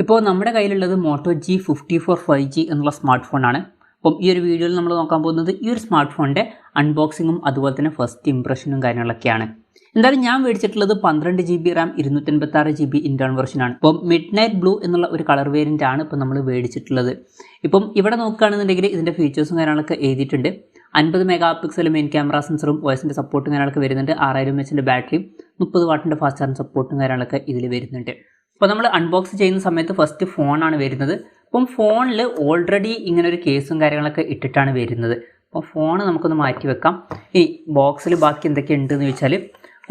ഇപ്പോൾ നമ്മുടെ കയ്യിലുള്ളത് മോട്ടോ G54 5G എന്നുള്ള സ്മാർട്ട് ഫോണാണ്. അപ്പം ഈ ഒരു വീഡിയോയിൽ നമ്മൾ നോക്കാൻ പോകുന്നത് ഈ ഒരു സ്മാർട്ട് ഫോണിൻ്റെ അൺബോക്സിങ്ങും അതുപോലെ തന്നെ ഫസ്റ്റ് ഇംപ്രഷനും കാര്യങ്ങളൊക്കെയാണ്. എന്തായാലും ഞാൻ മേടിച്ചിട്ടുള്ളത് 12 GB റാം 256 GB ഇൻറ്റേർണൽ വെർഷനാണ്. ഇപ്പം മിഡ് നൈറ്റ് ബ്ലൂ എന്നുള്ള ഒരു കളർ വേരിയൻ്റ് ആണ് ഇപ്പോൾ നമ്മൾ മേടിച്ചിട്ടുള്ളത്. ഇപ്പം ഇവിടെ നോക്കുകയാണെന്നുണ്ടെങ്കിൽ ഇതിൻ്റെ ഫീച്ചേഴ്സും കാര്യങ്ങളൊക്കെ എഴുതിയിട്ടുണ്ട്. 50 മെഗാ പിക്സൽ മെയിൻ ക്യാമറ സെൻസറും OSൻ്റെ സപ്പോർട്ടും കാര്യങ്ങളൊക്കെ വരുന്നുണ്ട്. 6000 mAh ബാറ്ററിയും 30 വാട്ടിൻ്റെ ഫാസ്റ്റ് ചാർജിങ് സപ്പോർട്ടും കാര്യങ്ങളൊക്കെ ഇതിൽ വരുന്നുണ്ട്. അപ്പോൾ നമ്മൾ അൺബോക്സ് ചെയ്യുന്ന സമയത്ത് ഫസ്റ്റ് ഫോണാണ് വരുന്നത്. അപ്പം ഫോണിൽ ഓൾറെഡി ഇങ്ങനെ ഒരു കേസും കാര്യങ്ങളൊക്കെ ഇട്ടിട്ടാണ് വരുന്നത്. അപ്പോൾ ഫോൺ നമുക്കൊന്ന് മാറ്റി വെക്കാം. ഈ ബോക്സിൽ ബാക്കി എന്തൊക്കെ ഉണ്ടെന്ന് ചോദിച്ചാൽ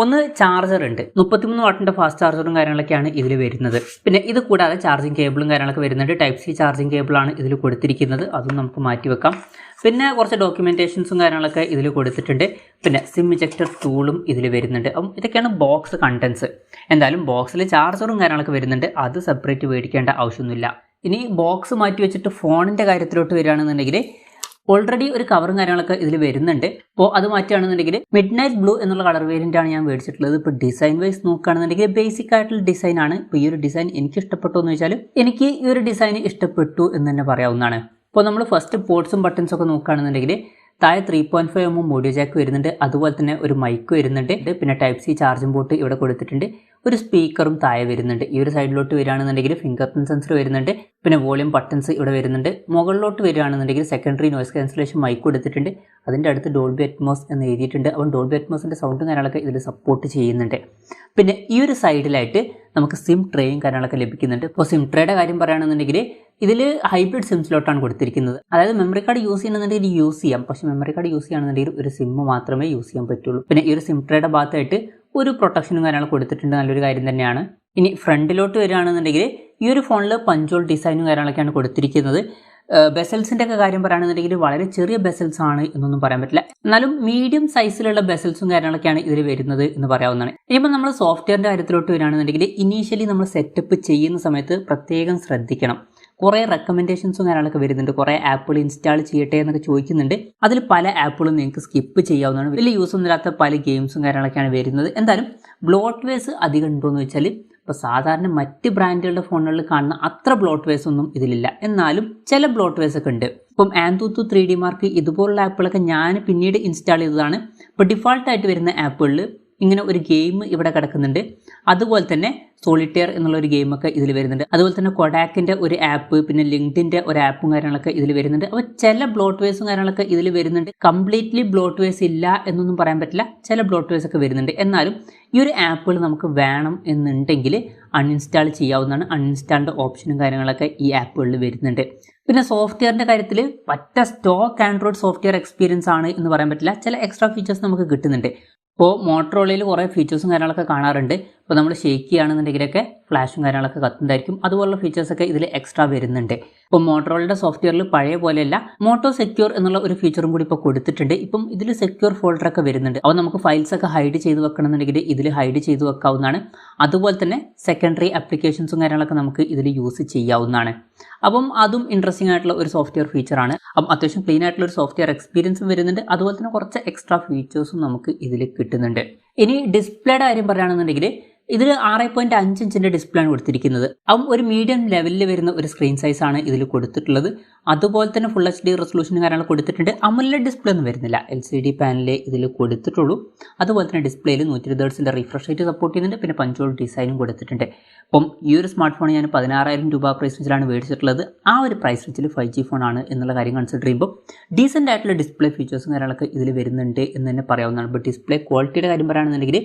ഒന്ന് ചാർജർ ഉണ്ട്, 33 വാട്ടിൻ്റെ ഫാസ്റ്റ് ചാർജറും കാര്യങ്ങളൊക്കെയാണ് ഇതിൽ വരുന്നത്. പിന്നെ ഇത് കൂടാതെ ചാർജിങ് കേബിളും കാര്യങ്ങളൊക്കെ വരുന്നുണ്ട്. ടൈപ്പ് സി ചാർജിങ് കേബിളാണ് ഇതിൽ കൊടുത്തിരിക്കുന്നത്, അതും നമുക്ക് മാറ്റി വെക്കാം. പിന്നെ കുറച്ച് ഡോക്യുമെൻറ്റേഷൻസും കാര്യങ്ങളൊക്കെ ഇതിൽ കൊടുത്തിട്ടുണ്ട്. പിന്നെ സിം ഇജക്ടർ ടൂളും ഇതിൽ വരുന്നുണ്ട്. അപ്പം ഇതൊക്കെയാണ് ബോക്സ് കണ്ടൻസ്. എന്തായാലും ബോക്സിൽ ചാർജറും കാര്യങ്ങളൊക്കെ വരുന്നുണ്ട്, അത് സെപ്പറേറ്റ് മേടിക്കേണ്ട ആവശ്യമൊന്നുമില്ല. ഇനി ബോക്സ് മാറ്റി വെച്ചിട്ട് ഫോണിൻ്റെ കാര്യത്തിലോട്ട് വരികയാണെന്നുണ്ടെങ്കിൽ ഓൾറെഡി ഒരു കവറും കാര്യങ്ങളൊക്കെ ഇതിൽ വരുന്നുണ്ട്. അപ്പോൾ അത് മാറ്റുകയാണെന്നുണ്ടെങ്കിൽ മിഡ് നൈറ്റ് ബ്ലൂ എന്നുള്ള കളർ വേരിയൻ്റാണ് ഞാൻ മേടിച്ചിട്ടുള്ളത്. ഇപ്പോൾ ഡിസൈൻ വൈസ് നോക്കുകയാണെന്നുണ്ടെങ്കിൽ ബേസിക് ആയിട്ടുള്ള ഡിസൈനാണ്. ഇപ്പോൾ ഈ ഒരു ഡിസൈൻ എനിക്ക് ഇഷ്ടപ്പെട്ടു എന്ന് വെച്ചാൽ എനിക്ക് ഈ ഒരു ഡിസൈൻ ഇഷ്ടപ്പെട്ടു എന്ന് തന്നെ പറയാവുന്നതാണ്. ഇപ്പോൾ നമ്മൾ ഫസ്റ്റ് പോർട്സും ബട്ടൺസും ഒക്കെ നോക്കുകയാണെന്നുണ്ടെങ്കിൽ താഴെ 3.5 mm ഓഡിയോ ജാക്ക് വരുന്നുണ്ട്, അതുപോലെ തന്നെ ഒരു മൈക്ക് വരുന്നുണ്ട്. പിന്നെ ടൈപ്പ് സി ചാർജിംഗ് പോർട്ട് ഇവിടെ കൊടുത്തിട്ടുണ്ട്. ഒരു സ്പീക്കറും താഴെ വരുന്നുണ്ട്. ഈ ഒരു സൈഡിലോട്ട് വരികയാണെന്നുണ്ടെങ്കിൽ ഫിംഗർ പ്രിന്റ് സെൻസർ വരുന്നുണ്ട്. പിന്നെ വോളിയം ബട്ടൺസ് ഇവിടെ വരുന്നുണ്ട്. മുകളിലോട്ട് വരികയാണെന്നുണ്ടെങ്കിൽ സെക്കൻഡറി നോയ്സ് ക്യാൻസലേഷൻ മൈക്ക് കൊടുത്തിട്ടുണ്ട്. അതിൻ്റെ അടുത്ത് ഡോൾബി അറ്റ്മോസ് എന്ന് എഴുതിയിട്ടുണ്ട്. അപ്പോൾ ഡോൾബി അറ്റ്മോസിൻ്റെ സൗണ്ടും കാര്യങ്ങളൊക്കെ ഇതിൽ സപ്പോർട്ട് ചെയ്യുന്നുണ്ട്. പിന്നെ ഈ ഒരു സൈഡിലായിട്ട് നമുക്ക് സിം ട്രേയും കാര്യങ്ങളൊക്കെ ലഭിക്കുന്നുണ്ട്. ഇപ്പോൾ സിം ട്രേയുടെ കാര്യം പറയുകയാണെന്നുണ്ടെങ്കിൽ ഇതിൽ ഹൈബ്രിഡ് സിം സ്ലോട്ടാണ് കൊടുത്തിരിക്കുന്നത്. അതായത് മെമ്മറി കാർഡ് യൂസ് ചെയ്യണമെന്നുണ്ടെങ്കിൽ യൂസ് ചെയ്യാം, പക്ഷേ മെമ്മറി കാർഡ് യൂസ് ചെയ്യുകയാണെന്നുണ്ടെങ്കിൽ ഒരു സിം മാത്രമേ യൂസ് ചെയ്യാൻ പറ്റുള്ളൂ. പിന്നെ ഈ ഒരു സിം ട്രേയുടെ ഭാഗത്തായിട്ട് ഒരു പ്രൊട്ടക്ഷനും കാര്യങ്ങൾ കൊടുത്തിട്ടുണ്ട്, നല്ലൊരു കാര്യം തന്നെയാണ്. ഇനി ഫ്രണ്ടിലോട്ട് വരികയാണെന്നുണ്ടെങ്കിൽ ഈ ഒരു ഫോണിൽ പഞ്ചോൾ ഡിസൈനും കാര്യങ്ങളൊക്കെയാണ് കൊടുത്തിരിക്കുന്നത്. ബെസൽസിൻ്റെ ഒക്കെ കാര്യം പറയുകയാണെന്നുണ്ടെങ്കിൽ വളരെ ചെറിയ ബെസൽസ് ആണ് എന്നൊന്നും പറയാൻ പറ്റില്ല, എന്നാലും മീഡിയം സൈസിലുള്ള ബെസൽസും കാര്യങ്ങളൊക്കെയാണ് ഇതിൽ വരുന്നത് എന്ന് പറയാവുന്നതാണ്. ഇനിയിപ്പോൾ നമ്മൾ സോഫ്റ്റ്വെയറിൻ്റെ കാര്യത്തിലോട്ട് വരികയാണെന്നുണ്ടെങ്കിൽ ഇനീഷ്യലി നമ്മൾ സെറ്റപ്പ് ചെയ്യുന്ന സമയത്ത് പ്രത്യേകം ശ്രദ്ധിക്കണം. കുറേ റെക്കമെൻഡേഷൻസും കാര്യങ്ങളൊക്കെ വരുന്നുണ്ട്. കുറേ ആപ്പുകൾ ഇൻസ്റ്റാൾ ചെയ്യട്ടെ എന്നൊക്കെ ചോദിക്കുന്നുണ്ട്. അതിൽ പല ആപ്പുകളും നിങ്ങൾക്ക് സ്കിപ്പ് ചെയ്യാവുന്നതാണ്. വലിയ യൂസ് ഒന്നുമില്ലാത്ത പല ഗെയിംസും കാര്യങ്ങളൊക്കെയാണ് വരുന്നത്. എന്തായാലും ബ്ലോട്ട്വെയർസ് അധികം ഉണ്ടോ എന്ന് വെച്ചാൽ ഇപ്പോൾ സാധാരണ മറ്റ് ബ്രാൻഡുകളുടെ ഫോണുകളിൽ കാണുന്ന അത്ര ബ്ലോട്ട്വെയർസ് ഒന്നും ഇതിലില്ല, എന്നാലും ചില ബ്ലോട്ട്വെയർസ് ഒക്കെ ഉണ്ട്. ഇപ്പം ആൻതൂത്തു 3D മാർക്ക് ഇതുപോലുള്ള ആപ്പുകളൊക്കെ ഞാൻ പിന്നീട് ഇൻസ്റ്റാൾ ചെയ്തതാണ്. ഇപ്പോൾ ഡിഫോൾട്ടായിട്ട് വരുന്ന ആപ്പുകളിൽ ഇങ്ങനെ ഒരു ഗെയിം ഇവിടെ കിടക്കുന്നുണ്ട്. അതുപോലെ തന്നെ സോളിറ്റെയർ എന്നുള്ള ഒരു ഗെയിമൊക്കെ ഇതിൽ വരുന്നുണ്ട്. അതുപോലെ തന്നെ കൊഡാക്കിൻ്റെ ഒരു ആപ്പ്, പിന്നെ ലിങ്ക്ഡിൻ്റെ ഒരു ആപ്പും കാര്യങ്ങളൊക്കെ ഇതിൽ വരുന്നുണ്ട്. അപ്പോൾ ചില ബ്ലോട്ട്വെയർസും കാര്യങ്ങളൊക്കെ ഇതിൽ വരുന്നുണ്ട്. കംപ്ലീറ്റ്ലി ബ്ലോട്ട്വെയർസ് ഇല്ല എന്നൊന്നും പറയാൻ പറ്റില്ല, ചില ബ്ലോട്ട്വെയർസ് ഒക്കെ വരുന്നുണ്ട്. എന്നാലും ഈ ഒരു ആപ്പുകൾ നമുക്ക് വേണം എന്നുണ്ടെങ്കിൽ അൺഇൻസ്റ്റാൾ ചെയ്യാവുന്നതാണ്. അൺഇൻസ്റ്റാളിൻ്റെ ഓപ്ഷനും കാര്യങ്ങളൊക്കെ ഈ ആപ്പുകളിൽ വരുന്നുണ്ട്. പിന്നെ സോഫ്റ്റ്വെയറിൻ്റെ കാര്യത്തിൽ പറ്റ സ്റ്റോക്ക് ആൻഡ്രോയിഡ് സോഫ്റ്റ്വെയർ എക്സ്പീരിയൻസ് ആണ് എന്ന് പറയാൻ പറ്റില്ല, ചില എക്സ്ട്രാ ഫീച്ചേഴ്സ് നമുക്ക് കിട്ടുന്നുണ്ട്. ഇപ്പോൾ മോട്ടറോളയിൽ കുറേ ഫീച്ചേഴ്സും കാര്യങ്ങളൊക്കെ കാണാറുണ്ട്. ഇപ്പോൾ നമ്മൾ ഷേക്ക് ചെയ്യുകയാണെന്നുണ്ടെങ്കിലൊക്കെ ഫ്ലാഷും കാര്യങ്ങളൊക്കെ കത്തുന്നതായിരിക്കും. അതുപോലുള്ള ഫീച്ചേഴ്സൊക്കെ ഇതിൽ എക്സ്ട്രാ വരുന്നുണ്ട്. ഇപ്പോൾ മോട്ടറോളയുടെ സോഫ്റ്റ്വെയറിൽ പഴയ പോലെയല്ല, മോട്ടോ സെക്യൂർ എന്നുള്ള ഒരു ഫീച്ചറും കൂടി ഇപ്പോൾ കൊടുത്തിട്ടുണ്ട്. ഇപ്പം ഇതിൽ സെക്യൂർ ഫോൾഡറൊക്കെ വരുന്നുണ്ട്. അപ്പോൾ നമുക്ക് ഫയൽസൊക്കെ ഹൈഡ് ചെയ്ത് വെക്കണമെന്നുണ്ടെങ്കിൽ ഇതിൽ ഹൈഡ് ചെയ്ത് വെക്കാവുന്നതാണ്. അതുപോലെ തന്നെ സെക്കൻഡറി ആപ്ലിക്കേഷൻസും കാര്യങ്ങളൊക്കെ നമുക്ക് ഇതിൽ യൂസ് ചെയ്യാവുന്നതാണ്. അപ്പം അതും ഇൻട്രസ്റ്റിംഗ് ആയിട്ടുള്ള ഒരു സോഫ്റ്റ്വെയർ ഫീച്ചറാണ്. അപ്പം അത്യാവശ്യം ക്ലീൻ ആയിട്ടുള്ള ഒരു സോഫ്റ്റ്വെയർ എക്സ്പീരിയൻസും വരുന്നുണ്ട്. അതുപോലെ തന്നെ കുറച്ച് എക്സ്ട്രാ ഫീച്ചേഴ്സും നമുക്ക് ഇതിൽ കിട്ടുന്നുണ്ട്. ഇനി ഡിസ്പ്ലേയുടെ കാര്യം പറയുകയാണെന്നുണ്ടെങ്കിൽ ഇതിൽ 6.5 ഇഞ്ചിൻ്റെ ഡിസ്പ്ലേ ആണ് കൊടുത്തിരിക്കുന്നത്. അപ്പം ഒരു മീഡിയം ലെവലിൽ വരുന്ന ഒരു സ്ക്രീൻ സൈസാണ് ഇതിൽ കൊടുത്തിട്ടുള്ളത്. അതുപോലെ തന്നെ ഫുൾ HD റെസൊല്യൂഷനും കാര്യങ്ങൾ കൊടുത്തിട്ടുണ്ട്. അമോലെഡ് ഡിസ്പ്ലേ ഒന്നും വരുന്നില്ല, LCD പാനലേ ഇതിൽ കൊടുത്തിട്ടുള്ളൂ. അതുപോലെ തന്നെ ഡിസ്പ്ലേയിൽ 120 Hz റിഫ്രഷ് റേറ്റ് സപ്പോർട്ട് ചെയ്യുന്നുണ്ട്. പിന്നെ പഞ്ചോൾ ഡിസൈനും കൊടുത്തിട്ടുണ്ട്. അപ്പം ഈ ഒരു സ്മാർട്ട് ഫോൺ ഞാൻ 16,000 രൂപ പ്രൈസ് റേഞ്ചിലാണ് മേടിച്ചിട്ടുള്ളത്. ആ ഒരു പ്രൈസ് റേഞ്ചിൽ 5G ഫോണാണ് എന്നുള്ള കാര്യം കൺസിഡർ ചെയ്യുമ്പോൾ ഡീസൻ്റ് ആയിട്ടുള്ള ഡിസ്പ്ലേ ഫീച്ചേഴ്സും കാര്യങ്ങളൊക്കെ ഇതിൽ വരുന്നുണ്ട് എന്ന് തന്നെ പറയാവുന്നതാണ്. ഇപ്പോൾ ഡിസ്പ്ലേ ക്വാളിറ്റിയുടെ കാര്യം പറയുകയാണെന്നുണ്ടെങ്കിൽ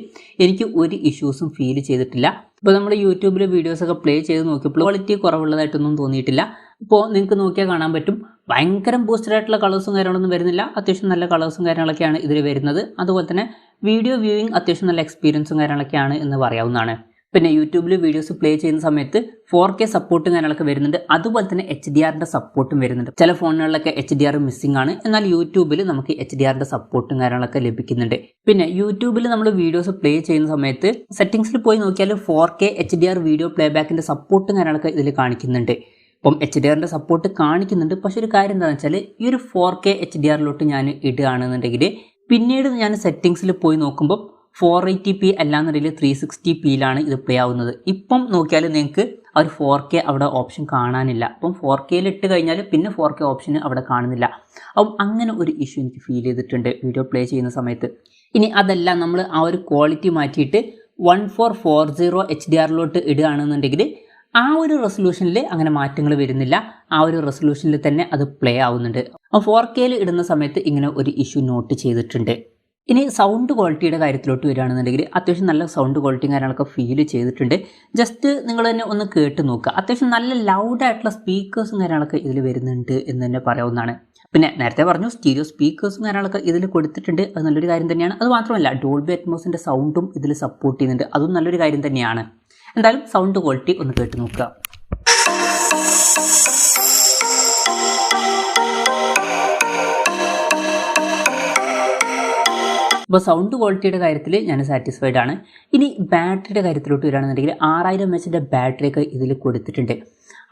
എനിക്ക് ഒരു ഇഷ്യൂസും ഫീൽ ചെയ്തിട്ടില്ല. ഇപ്പോൾ നമ്മൾ യൂട്യൂബിൽ വീഡിയോസൊക്കെ പ്ലേ ചെയ്ത് നോക്കിയപ്പോൾ ക്വാളിറ്റി കുറവുള്ളതായിട്ടൊന്നും തോന്നിയിട്ടില്ല. ഇപ്പോൾ നിങ്ങൾക്ക് നോക്കിയാൽ കാണാൻ പറ്റും, ഭയങ്കര ബൂസ്റ്റഡ് ആയിട്ടുള്ള കളേഴ്സും കാര്യങ്ങളൊന്നും വരുന്നില്ല. അത്യാവശ്യം നല്ല കളേഴ്സും കാര്യങ്ങളൊക്കെയാണ് ഇതിൽ വരുന്നത്. അതുപോലെ തന്നെ വീഡിയോ വ്യൂയിങ് അത്യാവശ്യം നല്ല എക്സ്പീരിയൻസും കാര്യങ്ങളൊക്കെയാണ് എന്ന് പറയാവുന്നതാണ്. പിന്നെ യൂട്യൂബിൽ വീഡിയോസ് പ്ലേ ചെയ്യുന്ന സമയത്ത് 4K സപ്പോർട്ടും കാര്യങ്ങളൊക്കെ വരുന്നുണ്ട്. അതുപോലെ തന്നെ HDRൻ്റെ സപ്പോർട്ടും വരുന്നുണ്ട്. ചില ഫോണുകളിലൊക്കെ HDR മിസ്സിംഗ് ആണ്, എന്നാൽ യൂട്യൂബിൽ നമുക്ക് HDRൻ്റെ സപ്പോർട്ടും കാര്യങ്ങളൊക്കെ ലഭിക്കുന്നുണ്ട്. പിന്നെ യൂട്യൂബിൽ നമ്മൾ വീഡിയോസ് പ്ലേ ചെയ്യുന്ന സമയത്ത് സെറ്റിംഗ്സിൽ പോയി നോക്കിയാൽ 4K HDR വീഡിയോ പ്ലേ ബാക്കിൻ്റെ സപ്പോർട്ടും കാര്യങ്ങളൊക്കെ ഇതിൽ കാണിക്കുന്നുണ്ട്. ഇപ്പം HDRൻ്റെ സപ്പോർട്ട് കാണിക്കുന്നുണ്ട്. പക്ഷേ ഒരു കാര്യം എന്താണെന്ന് വെച്ചാൽ ഈ ഒരു 4K HDRലോട്ട് ഞാൻ ഇടുകയാണെന്നുണ്ടെങ്കിൽ പിന്നീട് ഞാൻ സെറ്റിംഗ്സിൽ പോയി നോക്കുമ്പോൾ 480p അല്ലാന്നുണ്ടെങ്കിൽ 360pയിലാണ് ഇത് പ്ലേ ആവുന്നത്. ഇപ്പം നോക്കിയാൽ നിങ്ങൾക്ക് ആ ഒരു 4K അവിടെ ഓപ്ഷൻ കാണാനില്ല. അപ്പം 4Kയിൽ ഇട്ട് കഴിഞ്ഞാൽ പിന്നെ 4K ഓപ്ഷൻ അവിടെ കാണുന്നില്ല. അപ്പം അങ്ങനെ ഒരു ഇഷ്യൂ എനിക്ക് ഫീൽ ചെയ്തിട്ടുണ്ട് വീഡിയോ പ്ലേ ചെയ്യുന്ന സമയത്ത്. ഇനി അതല്ല, നമ്മൾ ആ ഒരു ക്വാളിറ്റി മാറ്റിയിട്ട് 1440 HDR ഇടുകയാണെന്നുണ്ടെങ്കിൽ ആ ഒരു റെസൊല്യൂഷനിൽ അങ്ങനെ മാറ്റങ്ങൾ വരുന്നില്ല. ആ ഒരു റെസൊല്യൂഷനിൽ തന്നെ അത് പ്ലേ ആവുന്നുണ്ട്. അപ്പോൾ 4Kയിൽ ഇടുന്ന സമയത്ത് ഇങ്ങനെ ഒരു ഇഷ്യൂ നോട്ട് ചെയ്തിട്ടുണ്ട്. ഇനി സൗണ്ട് ക്വാളിറ്റിയുടെ കാര്യത്തിലോട്ട് വരികയാണെന്നുണ്ടെങ്കിൽ അത്യാവശ്യം നല്ല സൗണ്ട് ക്വാളിറ്റിയും കാര്യങ്ങളൊക്കെ ഫീൽ ചെയ്തിട്ടുണ്ട്. ജസ്റ്റ് നിങ്ങൾ തന്നെ ഒന്ന് കേട്ട് നോക്കുക. അത്യാവശ്യം നല്ല ലൗഡായിട്ടുള്ള സ്പീക്കേഴ്സും കാര്യങ്ങളൊക്കെ ഇതിൽ വരുന്നുണ്ട് എന്ന് തന്നെ പറയാവുന്നതാണ്. പിന്നെ നേരത്തെ പറഞ്ഞു സ്റ്റീരിയോ സ്പീക്കേഴ്സും കാര്യങ്ങളൊക്കെ ഇതിൽ കൊടുത്തിട്ടുണ്ട്. അത് നല്ലൊരു കാര്യം തന്നെയാണ്. അത് മാത്രമല്ല ഡോൾബി അറ്റ്മോസിൻ്റെ സൗണ്ടും ഇതിൽ സപ്പോർട്ട് ചെയ്യുന്നുണ്ട്. അതും നല്ലൊരു കാര്യം തന്നെയാണ്. എന്തായാലും സൗണ്ട് ക്വാളിറ്റി ഒന്ന് കേട്ട് നോക്കുക. അപ്പോൾ സൗണ്ട് ക്വാളിറ്റിയുടെ കാര്യത്തിൽ ഞാൻ സാറ്റിസ്ഫൈഡ് ആണ്. ഇനി ബാറ്ററിയുടെ കാര്യത്തിലോട്ട് വരികയാണെന്നുണ്ടെങ്കിൽ 6000 mAh ബാറ്ററിയൊക്കെ ഇതിൽ കൊടുത്തിട്ടുണ്ട്.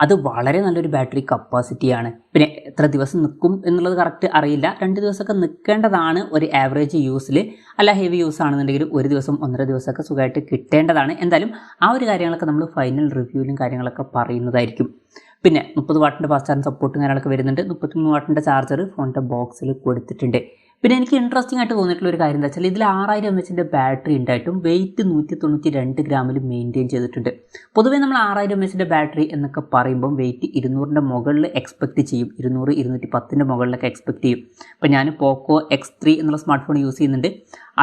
അത് വളരെ നല്ലൊരു ബാറ്ററി കപ്പാസിറ്റിയാണ്. പിന്നെ എത്ര ദിവസം നിൽക്കും എന്നുള്ളത് കറക്റ്റ് അറിയില്ല. 2 ദിവസമൊക്കെ നിൽക്കേണ്ടതാണ് ഒരു ആവറേജ് യൂസിൽ. അല്ല ഹെവി യൂസ് ആണെന്നുണ്ടെങ്കിൽ 1 ദിവസം 1.5 ദിവസമൊക്കെ സുഖമായിട്ട് കിട്ടേണ്ടതാണ്. എന്തായാലും ആ ഒരു കാര്യങ്ങളൊക്കെ നമ്മൾ ഫൈനൽ റിവ്യൂവിലും കാര്യങ്ങളൊക്കെ പറയുന്നതായിരിക്കും. പിന്നെ 30 വാട്ടിൻ്റെ ഫാസ്റ്റ് ചാർജിങ് സപ്പോർട്ടും കാര്യങ്ങളൊക്കെ വരുന്നുണ്ട്. 33 വാട്ടിൻ്റെ ചാർജർ ഫോണിൻ്റെ ബോക്സിൽ കൊടുത്തിട്ടുണ്ട്. പിന്നെ എനിക്ക് ഇൻട്രസ്റ്റിംഗ് ആയിട്ട് തോന്നിയിട്ടുള്ള ഒരു കാര്യം എന്താ വെച്ചാൽ ഇതിൽ 6000 mAh ബാറ്ററി ഉണ്ടായിട്ടും വെയിറ്റ് 192 ഗ്രാമിൽ മെയിൻറ്റെയിൻ ചെയ്തിട്ടുണ്ട്. പൊതുവേ നമ്മൾ 6000 mAh ബാറ്ററി എന്നൊക്കെ പറയുമ്പം വെയിറ്റ് 200ൻ്റെ മുകളിൽ എക്സ്പെക്റ്റ് ചെയ്യും. 200 210ൻ്റെ മുകളിലൊക്കെ എക്സ്പെക്റ്റ് ചെയ്യും. അപ്പോൾ ഞാൻ പോക്കോ X3 എന്നുള്ള സ്മാർട്ട് ഫോൺ യൂസ് ചെയ്യുന്നുണ്ട്.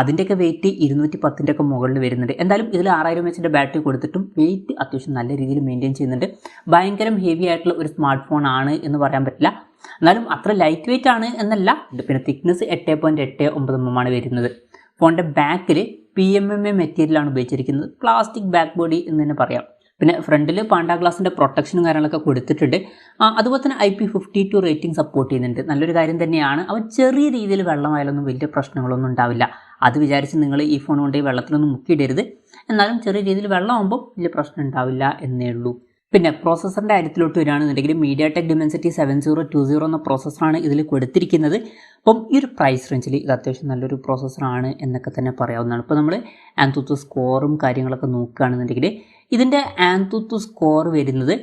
അതിൻ്റെയൊക്കെ വെയിറ്റ് 210ൻ്റെ ഒക്കെ മുകളിൽ വരുന്നുണ്ട്. എന്തായാലും ഇതിൽ 6000 mAh ബാറ്ററി കൊടുത്തിട്ടും വെയിറ്റ് അത്യാവശ്യം നല്ല രീതിയിൽ മെയിൻറ്റെയിൻ ചെയ്യുന്നുണ്ട്. ഭയങ്കരം ഹെവി ആയിട്ടുള്ള ഒരു സ്മാർട്ട് ഫോൺ ആണ് എന്ന് പറയാൻ പറ്റില്ല. എന്നാലും അത്ര ലൈറ്റ് വെയിറ്റ് ആണ് എന്നല്ല. പിന്നെ തിക്നെസ് 8.89 mm ആണ് വരുന്നത്. ഫോണിൻ്റെ ബാക്കിൽ PMMA മെറ്റീരിയലാണ് ഉപയോഗിച്ചിരിക്കുന്നത്. പ്ലാസ്റ്റിക് ബാക്ക് ബോഡി എന്ന് തന്നെ പറയാം. പിന്നെ ഫ്രണ്ടിൽ പാണ്ട ഗ്ലാസിൻ്റെ പ്രൊട്ടക്ഷനും കാര്യങ്ങളൊക്കെ കൊടുത്തിട്ടുണ്ട്. അതുപോലെ തന്നെ IP52 റേറ്റിംഗ് സപ്പോർട്ട് ചെയ്യുന്നുണ്ട്. നല്ലൊരു കാര്യം തന്നെയാണ്. അവ ചെറിയ രീതിയിൽ വെള്ളമായാലൊന്നും വലിയ പ്രശ്നങ്ങളൊന്നും ഉണ്ടാവില്ല. അത് വിചാരിച്ച് നിങ്ങൾ ഈ ഫോൺ കൊണ്ട് വെള്ളത്തിലൊന്നും മുക്കിയിടരുത്. എന്നാലും ചെറിയ രീതിയിൽ വെള്ളമാകുമ്പോൾ വലിയ പ്രശ്നം ഉണ്ടാവില്ല എന്നേ ഉള്ളൂ. പിന്നെ പ്രോസസ്സറിൻ്റെ കാര്യത്തിലോട്ട് വരികയാണെന്നുണ്ടെങ്കിൽ MediaTek Dimensity 7020 എന്ന പ്രോസസ്സറാണ് ഇതിൽ കൊടുത്തിരിക്കുന്നത്. അപ്പം ഈ ഒരു പ്രൈസ് റേഞ്ചിൽ ഇത് അത്യാവശ്യം നല്ലൊരു പ്രോസസ്സറാണ് എന്നൊക്കെ തന്നെ പറയാവുന്നതാണ്. ഇപ്പോൾ നമ്മൾ AnTuTu സ്കോറും കാര്യങ്ങളൊക്കെ നോക്കുകയാണെന്നുണ്ടെങ്കിൽ ഇതിൻ്റെ AnTuTu സ്കോർ വരുന്നത്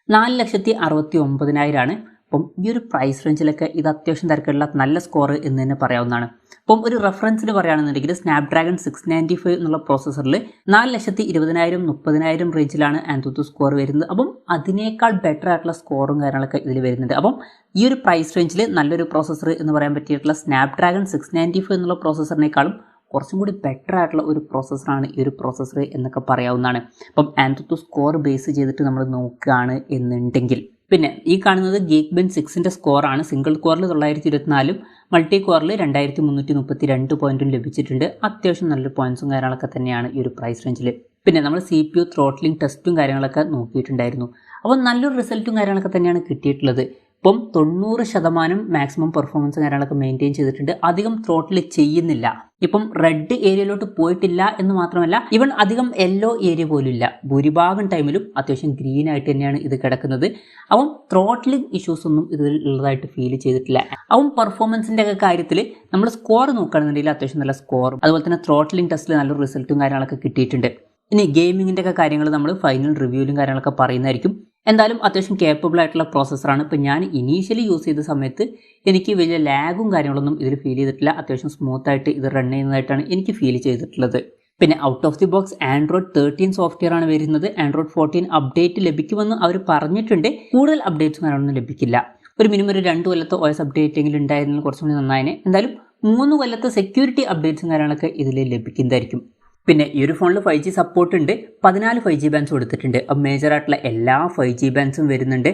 4,69,000 ആണ്. അപ്പം ഈ ഒരു പ്രൈസ് റേഞ്ചിലൊക്കെ ഇത് അത്യാവശ്യം തിരക്കുള്ള നല്ല സ്കോർ എന്ന് തന്നെ പറയാവുന്നതാണ്. അപ്പം ഒരു റെഫറൻസിന് പറയുകയാണെന്നുണ്ടെങ്കിൽ സ്നാപ്ഡ്രാഗൺ 695 എന്നുള്ള പ്രോസസ്സറിൽ 4,20,000 30,000 റേഞ്ചിലാണ് AnTuTu സ്കോർ വരുന്നത്. അപ്പം അതിനേക്കാൾ ബെറ്റർ ആയിട്ടുള്ള സ്കോറും കാര്യങ്ങളൊക്കെ ഇതിൽ വരുന്നുണ്ട്. അപ്പം ഈ ഒരു പ്രൈസ് റേഞ്ചിൽ നല്ലൊരു പ്രോസസ്സർ എന്ന് പറയാൻ പറ്റിയിട്ടുള്ള സ്നാപ്ഡ്രാഗൺ 695 എന്നുള്ള പ്രോസസ്സറിനേക്കാളും കുറച്ചും കൂടി ബെറ്റർ ആയിട്ടുള്ള ഒരു പ്രോസസ്സറാണ് ഈ ഒരു പ്രോസസ്സർ എന്നൊക്കെ പറയാവുന്നതാണ്. അപ്പം AnTuTu സ്കോർ ബേസ് ചെയ്തിട്ട് നമ്മൾ നോക്കുകയാണ് എന്നുണ്ടെങ്കിൽ പിന്നെ ഈ കാണുന്നത് Geekbench 6ൻ്റെ സ്കോറാണ്. സിംഗിൾ കോറിൽ 924 മൾട്ടി കോറിൽ 2332 പോയിന്റും ലഭിച്ചിട്ടുണ്ട്. അത്യാവശ്യം നല്ലൊരു പോയിന്റ്സും കാര്യങ്ങളൊക്കെ തന്നെയാണ് ഈ ഒരു പ്രൈസ് റേഞ്ചിൽ. പിന്നെ നമ്മൾ CPU ത്രോട്ട്ലിംഗ് ടെസ്റ്റും കാര്യങ്ങളൊക്കെ നോക്കിയിട്ടുണ്ടായിരുന്നു. അപ്പോൾ നല്ലൊരു റിസൾട്ടും കാര്യങ്ങളൊക്കെ തന്നെയാണ് കിട്ടിയിട്ടുള്ളത്. ഇപ്പം 90% മാക്സിമം പെർഫോമൻസ് കാര്യങ്ങളൊക്കെ മെയിൻറ്റെയിൻ ചെയ്തിട്ടുണ്ട്. അധികം ത്രോട്ടിൽ ചെയ്യുന്നില്ല. ഇപ്പം റെഡ് ഏരിയയിലോട്ട് പോയിട്ടില്ല എന്ന് മാത്രമല്ല, ഈവൻ അധികം യെല്ലോ ഏരിയ പോലും ഇല്ല. ഭൂരിഭാഗം ടൈമിലും അത്യാവശ്യം ഗ്രീൻ ആയിട്ട് തന്നെയാണ് ഇത് കിടക്കുന്നത്. അപ്പം ത്രോട്ട്ലിംഗ് ഇഷ്യൂസ് ഒന്നും ഇതിൽ ഉള്ളതായിട്ട് ഫീൽ ചെയ്തിട്ടില്ല. അപ്പം പെർഫോമൻസിൻ്റെ ഒക്കെ കാര്യത്തിൽ നമ്മൾ സ്കോർ നോക്കുകയാണെന്നുണ്ടെങ്കിൽ അത്യാവശ്യം നല്ല സ്കോറും അതുപോലെ തന്നെ ത്രോട്ട്ലിംഗ് ടെസ്റ്റിൽ നല്ലൊരു റിസൾട്ടും കാര്യങ്ങളൊക്കെ കിട്ടിയിട്ടുണ്ട്. ഇനി ഗെയിമിങ്ങിൻ്റെ ഒക്കെ കാര്യങ്ങൾ നമ്മൾ ഫൈനൽ റിവ്യൂവിലും കാര്യങ്ങളൊക്കെ പറയുന്നതായിരിക്കും. എന്തായാലും അത്യാവശ്യം കേപ്പബിൾ ആയിട്ടുള്ള പ്രോസസ്സറാണ്. ഇപ്പോൾ ഞാൻ ഇനീഷ്യലി യൂസ് ചെയ്ത സമയത്ത് എനിക്ക് വലിയ ലാഗും കാര്യങ്ങളൊന്നും ഇതിൽ ഫീൽ ചെയ്തിട്ടില്ല. അത്യാവശ്യം സ്മൂത്തായിട്ട് ഇത് റൺ ചെയ്യുന്നതായിട്ടാണ് എനിക്ക് ഫീൽ ചെയ്തിട്ടുള്ളത്. പിന്നെ out of the box Android 13 software ആണ് വരുന്നത്. Android 14 അപ്ഡേറ്റ് ലഭിക്കുമെന്ന് അവർ പറഞ്ഞിട്ടുണ്ട്. കൂടുതൽ അപ്ഡേറ്റ്സും കാര്യങ്ങളൊന്നും ലഭിക്കില്ല. ഒരു മിനിമം ഒരു 2 കൊല്ലത്തെ OS അപ്ഡേറ്റ് എങ്കിലും ഉണ്ടായിരുന്നെങ്കിൽ കുറച്ചുകൂടി നന്നായിനെ. എന്തായാലും 3 കൊല്ലത്തെ സെക്യൂരിറ്റി അപ്ഡേറ്റ്സും കാര്യങ്ങളൊക്കെ ഇതിൽ ലഭിക്കുന്നതായിരിക്കും. പിന്നെ ഈ ഒരു ഫോണിൽ 5G സപ്പോർട്ട് ഉണ്ട്. 14 5G ബാൻഡ്സ് കൊടുത്തിട്ടുണ്ട്. മേജർ ആയിട്ടുള്ള എല്ലാ 5G ബാൻഡ്സും വരുന്നുണ്ട്.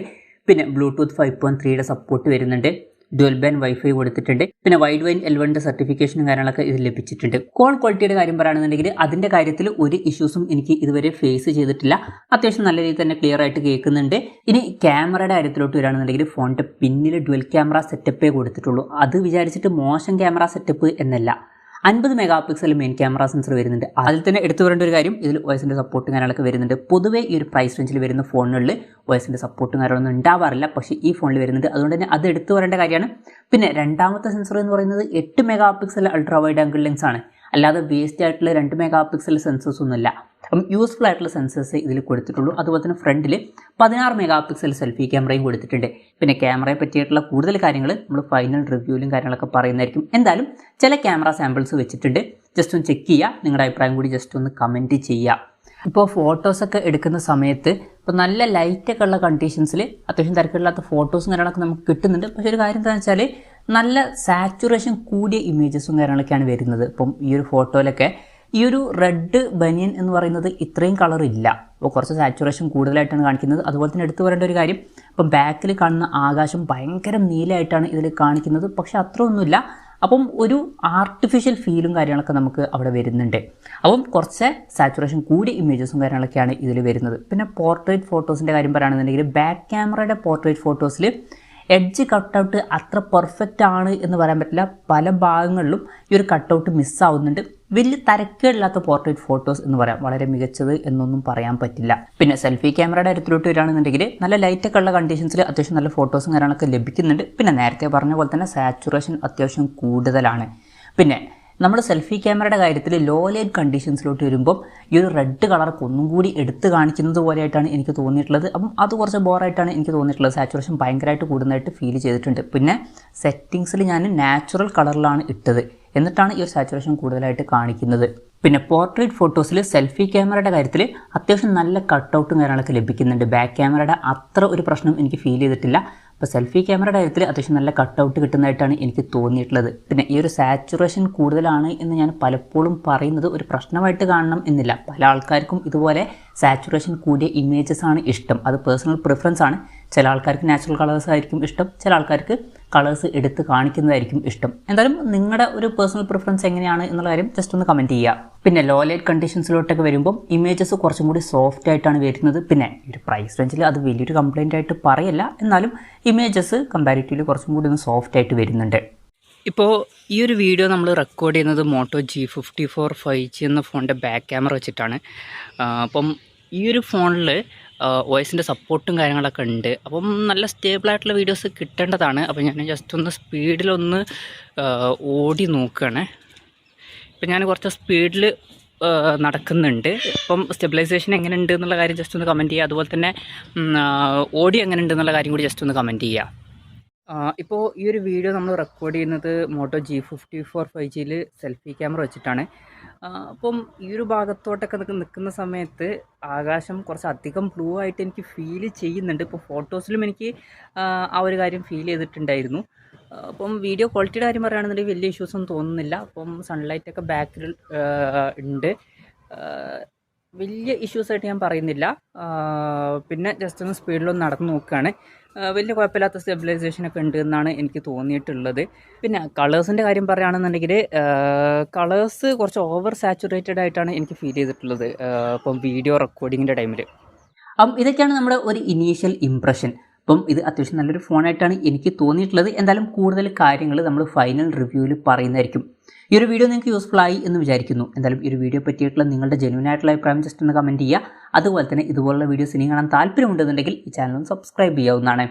പിന്നെ ബ്ലൂടൂത്ത് 5.3യുടെ സപ്പോർട്ട് വരുന്നുണ്ട്. ഡ്യുവൽ ബാൻഡ് വൈഫൈ കൊടുത്തിട്ടുണ്ട്. പിന്നെ വൈഡ് വൈൻ L1ൻ്റെ സർട്ടിഫിക്കേഷനും കാര്യങ്ങളൊക്കെ ഇത് ലഭിച്ചിട്ടുണ്ട്. കോൾ ക്വാളിറ്റിയുടെ കാര്യം പറയുകയാണെന്നുണ്ടെങ്കിൽ അതിൻ്റെ കാര്യത്തിൽ ഒരു ഇഷ്യൂസും എനിക്ക് ഇതുവരെ ഫേസ് ചെയ്തിട്ടില്ല. അത്യാവശ്യം നല്ല രീതിയിൽ തന്നെ ക്ലിയർ ആയിട്ട് കേൾക്കുന്നുണ്ട്. ഇനി ക്യാമറയുടെ കാര്യത്തിലോട്ട് വരികയാണെന്നുണ്ടെങ്കിൽ ഫോണിൻ്റെ പിന്നിൽ ഡ്യുവൽ ക്യാമറ സെറ്റപ്പേ കൊടുത്തിട്ടുള്ളൂ. അത് വിചാരിച്ചിട്ട് മോശം ക്യാമറ സെറ്റപ്പ് എന്നല്ല. 50 mega pixel main camera sensor വരുന്നുണ്ട്. അതിൽ തന്നെ എടുത്തു പറയേണ്ട ഒരു കാര്യം, ഇതിൽ OSൻ്റെ സപ്പോർട്ടും കാര്യങ്ങളൊക്കെ വരുന്നുണ്ട്. പൊതുവേ ഈ ഒരു പ്രൈസ് റേഞ്ചിൽ വരുന്ന ഫോണുകളിൽ OSൻ്റെ സപ്പോർട്ടും കാര്യങ്ങളൊന്നും ഉണ്ടാവാറില്ല. പക്ഷേ ഈ ഫോണിൽ വരുന്നുണ്ട്. അതുകൊണ്ട് തന്നെ അത് എടുത്തു പറയേണ്ട കാര്യമാണ്. പിന്നെ രണ്ടാമത്തെ സെൻസർ എന്ന് പറയുന്നത് 8 mega pixel ultra wide angle lens ആണ്. അല്ലാതെ വേസ്റ്റ് ആയിട്ടുള്ള 2 മെഗാ പിക്സൽ സെൻസേഴ്സ് ഒന്നുമില്ല. അപ്പം യൂസ്ഫുൾ ആയിട്ടുള്ള സെൻസേഴ്സ് ഇതിൽ കൊടുത്തിട്ടുള്ളൂ. അതുപോലെ തന്നെ ഫ്രണ്ടിൽ 16 മെഗാ പിക്സൽ സെൽഫി ക്യാമറയും കൊടുത്തിട്ടുണ്ട്. പിന്നെ ക്യാമറയെ പറ്റിയിട്ടുള്ള കൂടുതൽ കാര്യങ്ങൾ നമ്മൾ ഫൈനൽ റിവ്യൂവിലും കാര്യങ്ങളൊക്കെ പറയുന്നതായിരിക്കും. എന്തായാലും ചില ക്യാമറ സാമ്പിൾസ് വെച്ചിട്ടുണ്ട്, ജസ്റ്റ് ഒന്ന് ചെക്ക് ചെയ്യുക, നിങ്ങളുടെ അഭിപ്രായം കൂടി ജസ്റ്റ് ഒന്ന് കമൻറ്റ് ചെയ്യുക. ഇപ്പോൾ ഫോട്ടോസൊക്കെ എടുക്കുന്ന സമയത്ത് ഇപ്പോൾ നല്ല ലൈറ്റൊക്കെ ഉള്ള കണ്ടീഷൻസിൽ അത്യാവശ്യം തിരക്കില്ലാത്ത ഫോട്ടോസും കാര്യങ്ങളൊക്കെ നമുക്ക് കിട്ടുന്നുണ്ട്. പക്ഷേ ഒരു കാര്യം എന്താണെന്ന് വെച്ചാൽ നല്ല സാച്ചുറേഷൻ കൂടിയ ഇമേജസും കാര്യങ്ങളൊക്കെയാണ് വരുന്നത്. ഇപ്പം ഈ ഒരു ഫോട്ടോയിലൊക്കെ ഈ ഒരു റെഡ് ബനിയൻ എന്ന് പറയുന്നത് ഇത്രയും കളർ ഇല്ല, അപ്പോൾ കുറച്ച് സാച്ചുറേഷൻ കൂടുതലായിട്ടാണ് കാണിക്കുന്നത്. അതുപോലെ തന്നെ എടുത്തു പറയേണ്ട ഒരു കാര്യം, ഇപ്പം ബാക്കിൽ കാണുന്ന ആകാശം ഭയങ്കര നീലമായിട്ടാണ് ഇതിൽ കാണിക്കുന്നത്, പക്ഷേ അത്ര ഒന്നുമില്ല. അപ്പം ഒരു ആർട്ടിഫിഷ്യൽ ഫീലും കാര്യങ്ങളൊക്കെ നമുക്ക് അവിടെ വരുന്നുണ്ട്. അപ്പം കുറച്ച് സാച്ചുറേഷൻ കൂടിയ ഇമേജസും കാര്യങ്ങളൊക്കെയാണ് ഇതിൽ വരുന്നത്. പിന്നെ പോർട്രേറ്റ് ഫോട്ടോസിൻ്റെ കാര്യം പറയുകയാണെന്നുണ്ടെങ്കിൽ ബാക്ക് ക്യാമറയുടെ പോർട്രേറ്റ് ഫോട്ടോസിൽ എഡ്ജ് കട്ടൗട്ട് അത്ര പെർഫെക്റ്റ് ആണ് എന്ന് പറയാൻ പറ്റില്ല. പല ഭാഗങ്ങളിലും ഈ ഒരു കട്ടൗട്ട് മിസ്സാവുന്നുണ്ട്. വലിയ തരക്കേടില്ലാത്ത പോർട്രേറ്റ് ഫോട്ടോസ് എന്ന് പറയാം, വളരെ മികച്ചത് എന്നൊന്നും പറയാൻ പറ്റില്ല. പിന്നെ സെൽഫി ക്യാമറയുടെ അടുത്തിലോട്ട് വരികയാണെന്നുണ്ടെങ്കിൽ നല്ല ലൈറ്റൊക്കെ ഉള്ള കണ്ടീഷൻസിൽ അത്യാവശ്യം നല്ല ഫോട്ടോസും കാര്യങ്ങളൊക്കെ ലഭിക്കുന്നുണ്ട്. പിന്നെ നേരത്തെ പറഞ്ഞ പോലെ തന്നെ സാച്ചുറേഷൻ അത്യാവശ്യം കൂടുതലാണ്. പിന്നെ നമ്മൾ സെൽഫി ക്യാമറയുടെ കാര്യത്തിൽ ലോ ലൈറ്റ് കണ്ടീഷൻസിലോട്ട് വരുമ്പം ഈ ഒരു റെഡ് കളറൊക്കെ ഒന്നും കൂടി എടുത്ത് കാണിക്കുന്നത് പോലെയായിട്ടാണ് എനിക്ക് തോന്നിയിട്ടുള്ളത്. അപ്പം അത് കുറച്ച് ബോറായിട്ടാണ് എനിക്ക് തോന്നിയിട്ടുള്ളത്. സാച്ചുറേഷൻ ഭയങ്കരമായിട്ട് കൂടുന്നതായിട്ട് ഫീൽ ചെയ്തിട്ടുണ്ട്. പിന്നെ സെറ്റിങ്സിൽ ഞാൻ നാച്ചുറൽ കളറിലാണ് ഇട്ടത്, എന്നിട്ടാണ് ഈ ഒരു സാച്ചുറേഷൻ കൂടുതലായിട്ട് കാണിക്കുന്നത്. പിന്നെ പോർട്രേറ്റ് ഫോട്ടോസിൽ സെൽഫി ക്യാമറയുടെ കാര്യത്തിൽ അത്യാവശ്യം നല്ല കട്ടൗട്ടും കാര്യങ്ങളൊക്കെ ലഭിക്കുന്നുണ്ട്. ബാക്ക് ക്യാമറയുടെ അത്ര ഒരു പ്രശ്നം എനിക്ക് ഫീൽ ചെയ്തിട്ടില്ല. അപ്പോൾ സെൽഫി ക്യാമറയുടെ കാര്യത്തിൽ അത്യാവശ്യം നല്ല കട്ടൗട്ട് കിട്ടുന്നതായിട്ടാണ് എനിക്ക് തോന്നിയിട്ടുള്ളത്. പിന്നെ ഈ ഒരു സാച്ചുറേഷൻ കൂടുതലാണ് എന്ന് ഞാൻ പലപ്പോഴും പറയുന്നത് ഒരു പ്രശ്നമായിട്ട് കാണണം എന്നില്ല. പല ആൾക്കാർക്കും ഇതുപോലെ സാച്ചുറേഷൻ കൂടിയ ഇമേജസ് ആണ് ഇഷ്ടം. അത് പേഴ്സണൽ പ്രിഫറൻസ് ആണ്. ചില ആൾക്കാർക്ക് നാച്ചുറൽ കളേഴ്സ് ആയിരിക്കും ഇഷ്ടം, ചില ആൾക്കാർക്ക് കളേഴ്സ് എടുത്ത് കാണിക്കുന്നതായിരിക്കും ഇഷ്ടം. എന്തായാലും നിങ്ങളുടെ ഒരു പേഴ്സണൽ പ്രിഫറൻസ് എങ്ങനെയാണ് എന്നുള്ള കാര്യം ജസ്റ്റ് ഒന്ന് കമൻറ്റ് ചെയ്യുക. പിന്നെ ലോ ലൈറ്റ് കണ്ടീഷൻസിലോട്ടൊക്കെ വരുമ്പം ഇമേജസ് കുറച്ചും കൂടി സോഫ്റ്റ് ആയിട്ടാണ് വരുന്നത്. പിന്നെ ഒരു പ്രൈസ് റേഞ്ചിൽ അത് വലിയൊരു കംപ്ലയിൻ്റ് ആയിട്ട് പറയല്ല, എന്നാലും ഇമേജസ് കമ്പാരിറ്റീവ്ലി കുറച്ചും കൂടി ഒന്ന് സോഫ്റ്റ് ആയിട്ട് വരുന്നുണ്ട്. ഇപ്പോൾ ഈ ഒരു വീഡിയോ നമ്മൾ റെക്കോർഡ് ചെയ്യുന്നത് മോട്ടോ G54 5G എന്ന ഫോണിൻ്റെ ബാക്ക് ക്യാമറ വെച്ചിട്ടാണ്. അപ്പം ഈ ഒരു ഫോണിൽ വോയിസിൻ്റെ സപ്പോർട്ടും കാര്യങ്ങളൊക്കെ ഉണ്ട്. അപ്പം നല്ല സ്റ്റേബിളായിട്ടുള്ള വീഡിയോസ് കിട്ടേണ്ടതാണ്. അപ്പോൾ ഞാൻ ജസ്റ്റ് ഒന്ന് സ്പീഡിലൊന്ന് ഓടി നോക്കുകയാണ്. ഇപ്പം ഞാൻ കുറച്ച് സ്പീഡിൽ നടക്കുന്നുണ്ട്. അപ്പം സ്റ്റെബിലൈസേഷൻ എങ്ങനെ ഉണ്ട് എന്നുള്ള കാര്യം ജസ്റ്റ് ഒന്ന് കമൻറ്റ് ചെയ്യുക. അതുപോലെ തന്നെ ഓഡിയോ എങ്ങനെ ഉണ്ട് എന്നുള്ള കാര്യം കൂടി ജസ്റ്റ് ഒന്ന് കമൻറ്റ് ചെയ്യുക. ഇപ്പോൾ ഈ ഒരു വീഡിയോ നമ്മൾ റെക്കോർഡ് ചെയ്യുന്നത് മോട്ടോ G54 5Gയിൽ സെൽഫി ക്യാമറ വെച്ചിട്ടാണ്. അപ്പം ഈ ഒരു ഭാഗത്തോട്ടൊക്കെ നിൽക്കുന്ന സമയത്ത് ആകാശം കുറച്ച് അധികം ബ്ലൂ ആയിട്ട് എനിക്ക് ഫീൽ ചെയ്യുന്നുണ്ട്. ഇപ്പോൾ ഫോട്ടോസിലും എനിക്ക് ആ ഒരു കാര്യം ഫീൽ ചെയ്തിട്ടുണ്ടായിരുന്നു. അപ്പം വീഡിയോ ക്വാളിറ്റിയുടെ കാര്യം പറയുകയാണെന്നുണ്ടെങ്കിൽ വലിയ ഇഷ്യൂസൊന്നും തോന്നുന്നില്ല. അപ്പം സൺലൈറ്റൊക്കെ ബാക്കിൽ ഉണ്ട്, വലിയ ഇഷ്യൂസായിട്ട് ഞാൻ പറയുന്നില്ല. പിന്നെ ജസ്റ്റ് ഒന്ന് സ്പീഡിലൊന്ന് നടന്ന് നോക്കുകയാണ്. വലിയ കുഴപ്പമില്ലാത്ത സ്റ്റെബിലൈസേഷനൊക്കെ ഉണ്ട് എന്നാണ് എനിക്ക് തോന്നിയിട്ടുള്ളത്. പിന്നെ കളേഴ്സിൻ്റെ കാര്യം പറയുകയാണെന്നുണ്ടെങ്കിൽ കളേഴ്സ് കുറച്ച് ഓവർ സാച്ചുറേറ്റഡ് ആയിട്ടാണ് എനിക്ക് ഫീൽ ചെയ്തിട്ടുള്ളത് ഇപ്പം വീഡിയോ റെക്കോർഡിങ്ങിൻ്റെ ടൈമിൽ. അപ്പം ഇതൊക്കെയാണ് നമ്മുടെ ഒരു ഇനീഷ്യൽ ഇംപ്രഷൻ. അപ്പം ഇത് അത്യാവശ്യം നല്ലൊരു ഫോണായിട്ടാണ് എനിക്ക് തോന്നിയിട്ടുള്ളത്. എന്തായാലും കൂടുതൽ കാര്യങ്ങൾ നമ്മൾ ഫൈനൽ റിവ്യൂവിൽ പറയുന്നതായിരിക്കും. ഈ ഒരു വീഡിയോ നിങ്ങൾക്ക് യൂസ്ഫുൾ ആയി എന്ന് വിചാരിക്കുന്നു. എന്തായാലും ഈ ഒരു വീഡിയോ പറ്റിയിട്ടുള്ള നിങ്ങളുടെ ജെന്യൂൻ ആയിട്ടുള്ള അഭിപ്രായം ജസ്റ്റ് ഒന്ന് കമൻറ്റ് ചെയ്യുക. അതുപോലെ തന്നെ ഇതുപോലുള്ള വീഡിയോസ് ഇനി കാണാൻ താല്പര്യമുണ്ടെന്നുണ്ടെങ്കിൽ ഈ ചാനൽ ഒന്ന് സബ്സ്ക്രൈബ് ചെയ്യാവുന്നതാണ്.